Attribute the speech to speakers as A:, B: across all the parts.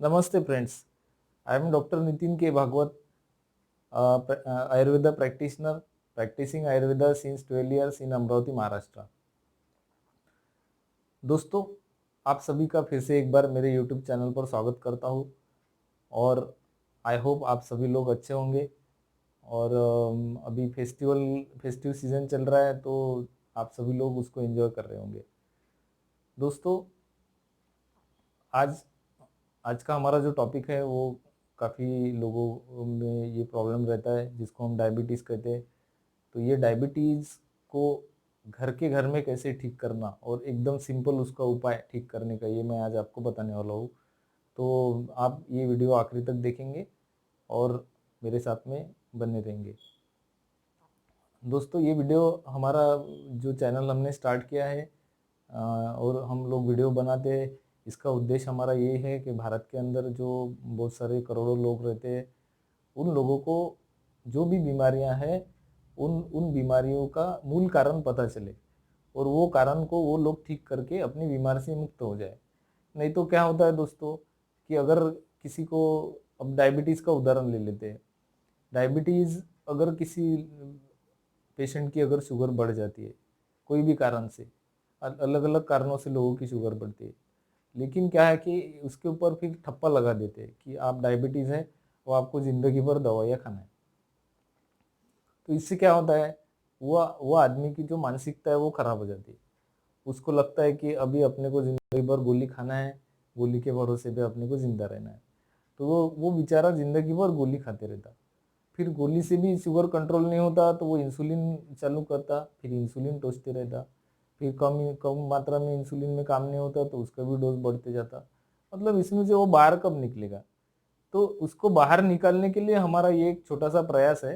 A: नमस्ते friends, I am doctor Nitin के Bhagavat, Ayurveda practitioner practicing Ayurveda since 12 years in Amravati Maharashtra. दोस्तों, आप सभी का फिर से एक बार मेरे YouTube चैनल पर स्वागत करता हूँ और आई होप आप सभी लोग अच्छे होंगे। और अभी फेस्टिव सीजन चल रहा है तो आप सभी लोग उसको एंजॉय कर रहे होंगे। दोस्तों, आज आज का हमारा जो टॉपिक है वो काफ़ी लोगों में ये प्रॉब्लम रहता है जिसको हम डायबिटीज़ कहते हैं। तो ये डायबिटीज़ को घर में कैसे ठीक करना और एकदम सिंपल उसका उपाय ठीक करने का, ये मैं आज आपको बताने वाला हूँ। तो आप ये वीडियो आखिरी तक देखेंगे और मेरे साथ में बने रहेंगे। दोस्तों, ये वीडियो हमारा जो चैनल हमने स्टार्ट किया है और हम लोग वीडियो बनाते हैं, इसका उद्देश्य हमारा ये है कि भारत के अंदर जो बहुत सारे करोड़ों लोग रहते हैं, उन लोगों को जो भी बीमारियां हैं उन उन बीमारियों का मूल कारण पता चले और वो कारण को वो लोग ठीक करके अपनी बीमारी से मुक्त हो जाए। नहीं तो क्या होता है दोस्तों कि अगर किसी को, अब डायबिटीज़ का उदाहरण ले लेते हैं। डायबिटीज़ अगर किसी पेशेंट की अगर शुगर बढ़ जाती है कोई भी कारण से, अलग अलग कारणों से लोगों की शुगर बढ़ती है, लेकिन क्या है कि उसके ऊपर फिर ठप्पा लगा देते हैं कि आप डायबिटीज़ है, वो आपको ज़िंदगी भर दवाइयाँ खाना है। तो इससे क्या होता है, वो आदमी की जो मानसिकता है वो खराब हो जाती है। उसको लगता है कि अभी अपने को ज़िंदगी भर गोली खाना है, गोली के भरोसे पे अपने को ज़िंदा रहना है। तो वो बेचारा ज़िंदगी भर गोली खाते रहता। फिर गोली से भी शुगर कंट्रोल नहीं होता तो वो इंसुलिन चालू करता, फिर इंसुलिन टोसते रहता, फिर कम कम मात्रा में इंसुलिन में काम नहीं होता तो उसका भी डोज बढ़ते जाता। मतलब इसमें से वो बाहर कब निकलेगा? तो उसको बाहर निकालने के लिए हमारा ये एक छोटा सा प्रयास है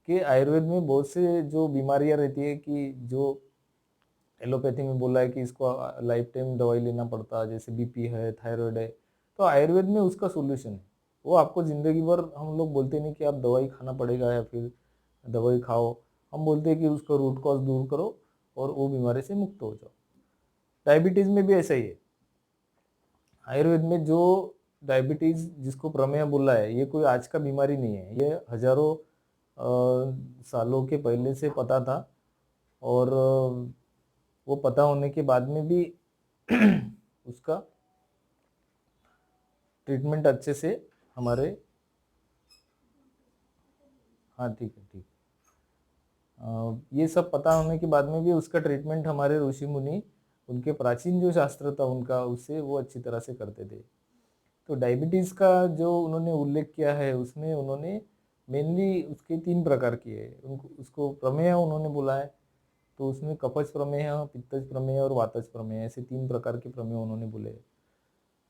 A: कि आयुर्वेद में बहुत से जो बीमारियां रहती है कि जो एलोपैथी में बोला है कि इसको लाइफ टाइम दवाई लेना पड़ता है, जैसे बीपी है, थायराइड है, तो आयुर्वेद में उसका सोल्यूशन है। वो आपको ज़िंदगी भर, हम लोग बोलते नहीं कि आप दवाई खाना पड़ेगा या फिर दवाई खाओ, हम बोलते हैं कि उसका रूट कॉज दूर करो और वो बीमारी से मुक्त हो जाओ। डायबिटीज़ में भी ऐसा ही है। आयुर्वेद में जो डायबिटीज़ जिसको प्रमेह बोला है, ये कोई आज का बीमारी नहीं है, ये हजारों सालों के पहले से पता था। और वो पता होने के बाद में भी उसका ट्रीटमेंट अच्छे से हमारे, हाँ ठीक है ठीक, ये सब पता होने के बाद में भी उसका ट्रीटमेंट हमारे ऋषि मुनि, उनके प्राचीन जो शास्त्र था उनका, उससे वो अच्छी तरह से करते थे। तो डायबिटीज़ का जो उन्होंने उल्लेख किया है उसमें उन्होंने मेनली उसके 3 प्रकार किए हैं। उनको उसको प्रमेय उन्होंने बोला है। तो उसमें कफज प्रमेय, पित्तज प्रमेय और वातज प्रमेय, ऐसे 3 प्रकार के प्रमेय उन्होंने बोले हैं।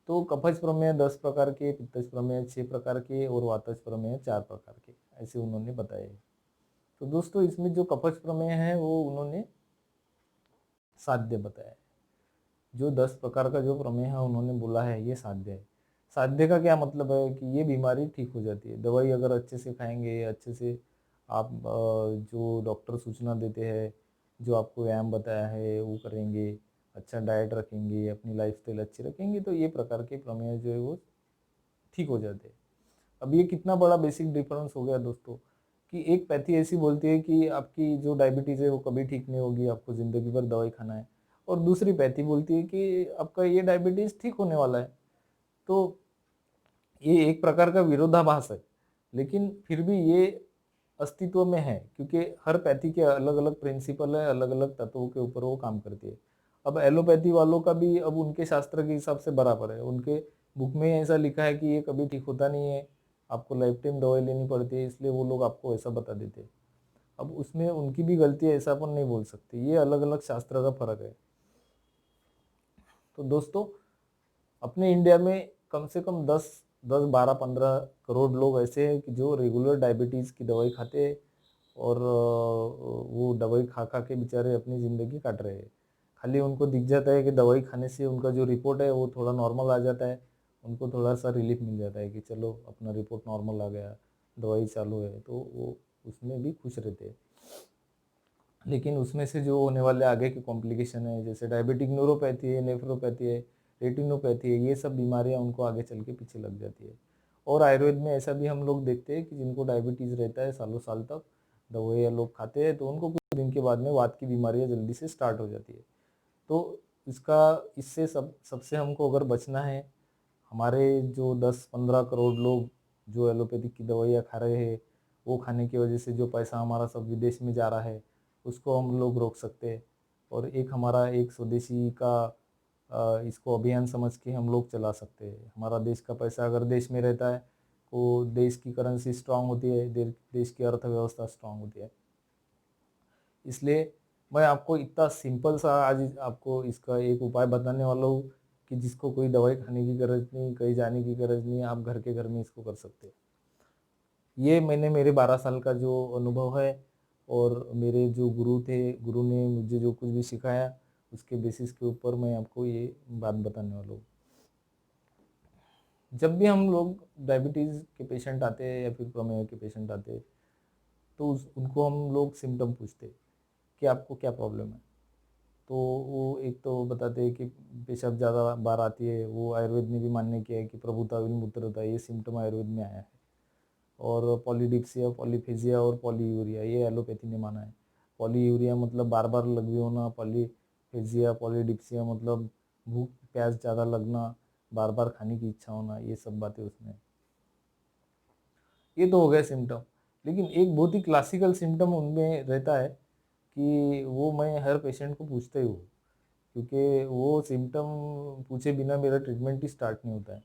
A: तो कफज प्रमेय 10 प्रकार के, पित्तज प्रमेय 6 प्रकार के और वातज प्रमेय 4 प्रकार के, ऐसे उन्होंने बताए। तो दोस्तों, इसमें जो कफज प्रमेय है वो उन्होंने साध्य बताया है। जो 10 प्रकार का जो प्रमेय है उन्होंने बोला है ये साध्य है। साध्य का क्या मतलब है कि ये बीमारी ठीक हो जाती है। दवाई अगर अच्छे से खाएंगे, अच्छे से आप जो डॉक्टर सूचना देते हैं, जो आपको व्यायाम बताया है वो करेंगे, अच्छा डाइट रखेंगे, अपनी लाइफस्टाइल अच्छी रखेंगे, तो ये प्रकार के प्रमेय जो है वो ठीक हो जाते हैं। अब ये कितना बड़ा बेसिक डिफरेंस हो गया दोस्तों, कि एक पैथी ऐसी बोलती है कि आपकी जो डायबिटीज़ है वो कभी ठीक नहीं होगी, आपको ज़िंदगी भर दवाई खाना है, और दूसरी पैथी बोलती है कि आपका ये डायबिटीज़ ठीक होने वाला है। तो ये एक प्रकार का विरोधाभास है, लेकिन फिर भी ये अस्तित्व में है क्योंकि हर पैथी के अलग अलग प्रिंसिपल है, अलग अलग तत्वों के ऊपर वो काम करती है। अब एलोपैथी वालों का भी अब उनके शास्त्र के हिसाब से बराबर है, उनके बुक में ऐसा लिखा है कि ये कभी ठीक होता नहीं है, आपको लाइफ टाइम दवाई लेनी पड़ती है, इसलिए वो लोग आपको ऐसा बता देते हैं। अब उसमें उनकी भी गलती है ऐसा अपन नहीं बोल सकते, ये अलग अलग शास्त्र का फर्क है। तो दोस्तों, अपने इंडिया में कम से कम 10 12 15 करोड़ लोग ऐसे हैं कि जो रेगुलर डायबिटीज़ की दवाई खाते हैं और वो दवाई खा खा के बेचारे अपनी ज़िंदगी काट रहे हैं। खाली उनको दिख जाता है कि दवाई खाने से उनका जो रिपोर्ट है वो थोड़ा नॉर्मल आ जाता है, उनको थोड़ा सा रिलीफ मिल जाता है कि चलो अपना रिपोर्ट नॉर्मल आ गया, दवाई चालू है, तो वो उसमें भी खुश रहते हैं। लेकिन उसमें से जो होने वाले आगे के कॉम्प्लिकेशन है, जैसे डायबिटिक न्यूरोपैथी है, नेफ्रोपैथी है, रेटिनोपैथी है, ये सब बीमारियां उनको आगे चल के पीछे लग जाती है। और आयुर्वेद में ऐसा भी हम लोग देखते हैं कि जिनको डायबिटीज़ रहता है सालों साल तक दवाइयाँ लोग खाते हैं तो उनको कुछ दिन के बाद में वात की बीमारियां जल्दी से स्टार्ट हो जाती है। तो इससे सबसे हमको अगर बचना है, हमारे जो 10-15 करोड़ लोग जो एलोपैथिक की दवाइयाँ खा रहे हैं, वो खाने की वजह से जो पैसा हमारा सब विदेश में जा रहा है, उसको हम लोग रोक सकते हैं। और एक हमारा एक स्वदेशी का इसको अभियान समझ के हम लोग चला सकते हैं। हमारा देश का पैसा अगर देश में रहता है तो देश की करेंसी स्ट्रांग होती है, देश की अर्थव्यवस्था स्ट्रांग होती है। इसलिए मैं आपको इतना सिंपल सा आज आपको इसका एक उपाय बताने वाला हूँ कि जिसको कोई दवाई खाने की गरज नहीं, कहीं जाने की गरज नहीं, आप घर के घर में इसको कर सकते हैं। ये मैंने मेरे 12 साल का जो अनुभव है और मेरे जो गुरु थे, गुरु ने मुझे जो कुछ भी सिखाया उसके बेसिस के ऊपर मैं आपको ये बात बताने वाला हूँ। जब भी हम लोग डायबिटीज़ के पेशेंट आते हैं या फिर प्रमेह के पेशेंट आते हैं तो उनको हम लोग सिम्टम पूछते हैं कि आपको क्या प्रॉब्लम है। तो वो एक तो बताते हैं कि पेशाब ज़्यादा बार आती है, वो आयुर्वेद ने भी मान्य किया है कि प्रभुता मूत्रता, ये सिम्टम आयुर्वेद में आया है। और पॉलीडिप्सिया, पॉलीफेजिया और पॉलीयूरिया ये एलोपैथी ने माना है। पॉलीयूरिया मतलब बार बार लघवी होना, पॉलीफेजिया पॉलीडिप्सिया मतलब भूख प्यास ज़्यादा लगना, बार बार खाने की इच्छा होना, ये सब बातें उसमें। ये तो हो गया सिम्टम। लेकिन एक बहुत ही क्लासिकल सिम्टम उनमें रहता है कि वो मैं हर पेशेंट को पूछता ही हूँ, क्योंकि वो सिम्टम पूछे बिना मेरा ट्रीटमेंट ही स्टार्ट नहीं होता है।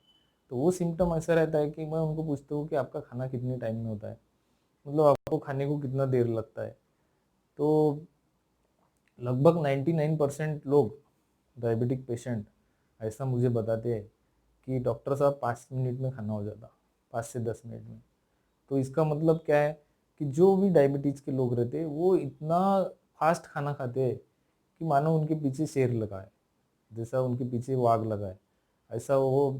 A: तो वो सिम्टम ऐसा रहता है कि मैं उनको पूछता हूँ कि आपका खाना कितने टाइम में होता है, मतलब आपको खाने को कितना देर लगता है। तो लगभग 99% लोग डायबिटिक पेशेंट ऐसा मुझे बताते हैं कि डॉक्टर साहब 5 मिनट में खाना हो जाता, 5 से 10 मिनट में। तो इसका मतलब क्या है कि जो भी डायबिटीज़ के लोग रहते हैं वो इतना फास्ट खाना खाते हैं कि मानो उनके पीछे शेर लगा है, जैसा उनके पीछे वाघ लगा है, ऐसा वो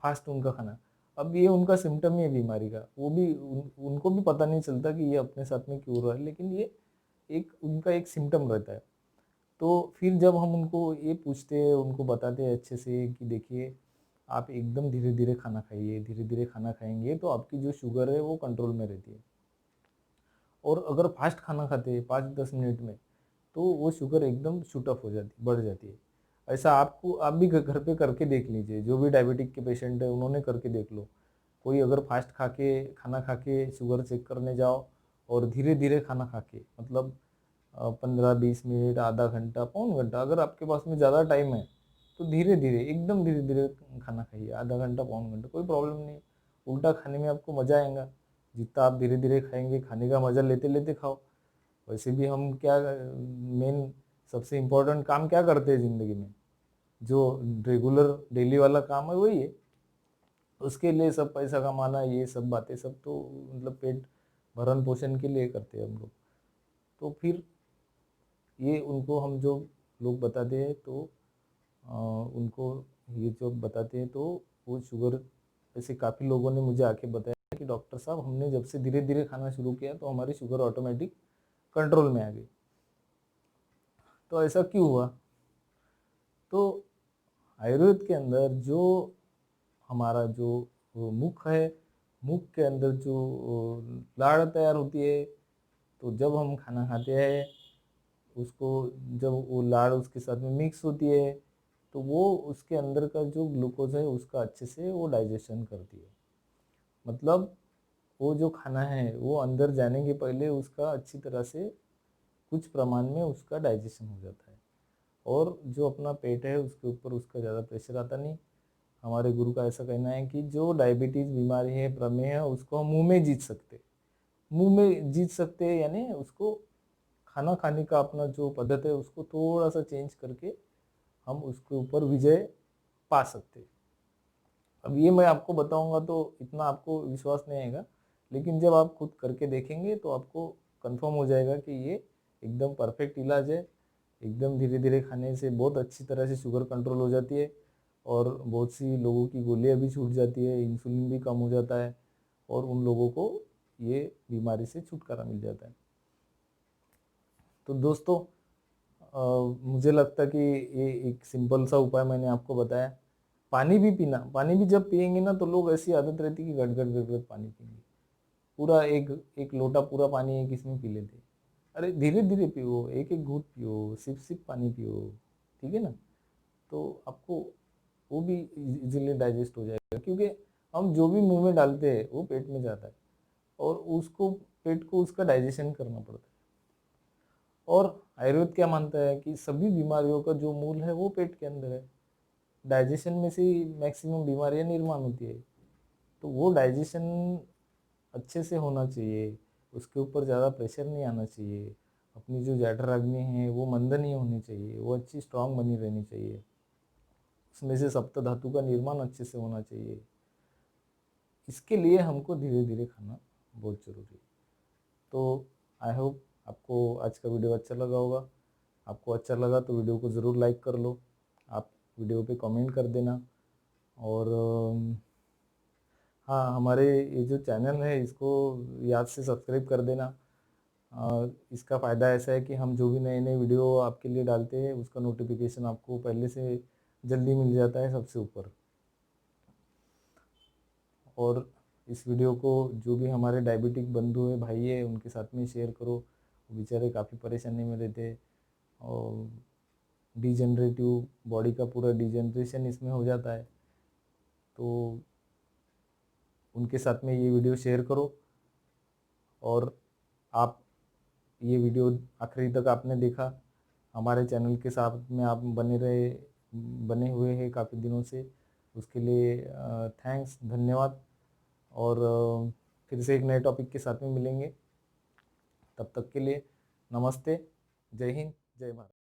A: फास्ट उनका खाना। अब ये उनका सिम्टम ही है बीमारी का, वो भी उनको भी पता नहीं चलता कि ये अपने साथ में क्यों हो रहा है, लेकिन ये एक उनका एक सिम्टम रहता है। तो फिर जब हम उनको ये पूछते हैं, उनको बताते हैं अच्छे से कि देखिए आप एकदम धीरे धीरे खाना खाइए, धीरे धीरे खाना खाएंगे तो आपकी जो शुगर है वो कंट्रोल में रहती है। और अगर फास्ट खाना खाते हैं 5-10 मिनट में तो वो शुगर एकदम शूट अप हो जाती, बढ़ जाती है। ऐसा आप भी घर पे करके देख लीजिए, जो भी डायबिटिक के पेशेंट है उन्होंने करके देख लो। कोई अगर फास्ट खाना खा के शुगर चेक करने जाओ और धीरे धीरे खाना खा के मतलब 15-20 मिनट, आधा घंटा, पौन घंटा, अगर आपके पास में ज़्यादा टाइम है तो धीरे धीरे एकदम धीरे धीरे खाना खाइए, आधा घंटा, पौन घंटा, कोई प्रॉब्लम नहीं। उल्टा खाने में आपको मज़ा आएगा। जितना आप धीरे धीरे खाएंगे, खाने का मज़ा लेते लेते खाओ। वैसे भी हम क्या मेन सबसे इम्पोर्टेंट काम क्या करते हैं ज़िंदगी में, जो रेगुलर डेली वाला काम है वही है। उसके लिए सब पैसा कमाना, ये सब बातें सब तो मतलब पेट भरण पोषण के लिए करते हैं हम लोग। तो फिर ये उनको हम जो लोग बताते हैं तो उनको ये जो बताते हैं तो वो शुगर, ऐसे काफ़ी लोगों ने मुझे आके बताया कि डॉक्टर साहब हमने जब से धीरे धीरे खाना शुरू किया तो हमारी शुगर ऑटोमेटिक कंट्रोल में आ गई। तो ऐसा क्यों हुआ? तो आयुर्वेद के अंदर जो हमारा जो मुख है, मुख के अंदर जो लाड़ तैयार होती है, तो जब हम खाना खाते हैं उसको, जब वो लाड़ उसके साथ में मिक्स होती है तो वो उसके अंदर का जो ग्लूकोज है उसका अच्छे से वो डाइजेशन करती है। मतलब वो जो खाना है वो अंदर जाने के पहले उसका अच्छी तरह से कुछ प्रमाण में उसका डाइजेशन हो जाता है। और जो अपना पेट है उसके ऊपर उसका ज़्यादा प्रेशर आता नहीं। हमारे गुरु का ऐसा कहना है कि जो डायबिटीज़ बीमारी है, प्रमेह है, उसको हम मुंह में जीत सकते, मुंह में जीत सकते हैं, यानी उसको खाना खाने का अपना जो पद्धत है उसको थोड़ा सा चेंज करके हम उसके ऊपर विजय पा सकते हैं। अब ये मैं आपको बताऊंगा तो इतना आपको विश्वास नहीं आएगा, लेकिन जब आप खुद करके देखेंगे तो आपको कंफर्म हो जाएगा कि ये एकदम परफेक्ट इलाज है। एकदम धीरे धीरे खाने से बहुत अच्छी तरह से शुगर कंट्रोल हो जाती है और बहुत सी लोगों की गोलियां भी छूट जाती है, इंसुलिन भी कम हो जाता है और उन लोगों को ये बीमारी से छुटकारा मिल जाता है। तो दोस्तों मुझे लगता है कि ये एक सिंपल सा उपाय मैंने आपको बताया पानी भी पीना, पानी भी जब पियेंगे ना तो लोग ऐसी आदत रहती है कि गट गट गट गट पानी पियेंगे, पूरा एक एक लोटा पूरा पानी एक इसमें पी लेते। अरे धीरे धीरे पियो, एक एक घूंट पियो, सिप सिप पानी पियो, ठीक है ना। तो आपको वो भी इजीली डाइजेस्ट हो जाएगा, क्योंकि हम जो भी मुंह में डालते हैं वो पेट में जाता है, और उसको पेट को उसका डाइजेशन करना पड़ता है। और आयुर्वेद क्या मानता है कि सभी बीमारियों का जो मूल है वो पेट के अंदर है। डाइजेशन में से ही मैक्सिमम बीमारियां निर्माण होती है। तो वो डाइजेशन अच्छे से होना चाहिए, उसके ऊपर ज़्यादा प्रेशर नहीं आना चाहिए, अपनी जो जठराग्नि है वो मंद नहीं होनी चाहिए, वो अच्छी स्ट्रांग बनी रहनी चाहिए, उसमें से सप्त धातु का निर्माण अच्छे से होना चाहिए। इसके लिए हमको धीरे धीरे खाना बहुत ज़रूरी है। तो आई होप आपको आज का वीडियो अच्छा लगा होगा। आपको अच्छा लगा तो वीडियो को ज़रूर लाइक कर लो, आप वीडियो पे कमेंट कर देना। और हाँ, हमारे ये जो चैनल है इसको याद से सब्सक्राइब कर देना। इसका फ़ायदा ऐसा है कि हम जो भी नए नए वीडियो आपके लिए डालते हैं उसका नोटिफिकेशन आपको पहले से जल्दी मिल जाता है सबसे ऊपर। और इस वीडियो को जो भी हमारे डायबिटिक बंधु है, भाई है, उनके साथ में शेयर करो। वो बेचारे काफ़ी परेशानी में रहते हैं, और डिजेनरेटिव बॉडी का पूरा डिजेनरेशन इसमें हो जाता है। तो उनके साथ में ये वीडियो शेयर करो। और आप ये वीडियो आखिरी तक आपने देखा, हमारे चैनल के साथ में आप बने हुए हैं काफ़ी दिनों से, उसके लिए थैंक्स, धन्यवाद। और फिर से एक नए टॉपिक के साथ में मिलेंगे, तब तक के लिए नमस्ते, जय हिंद, जय भारत।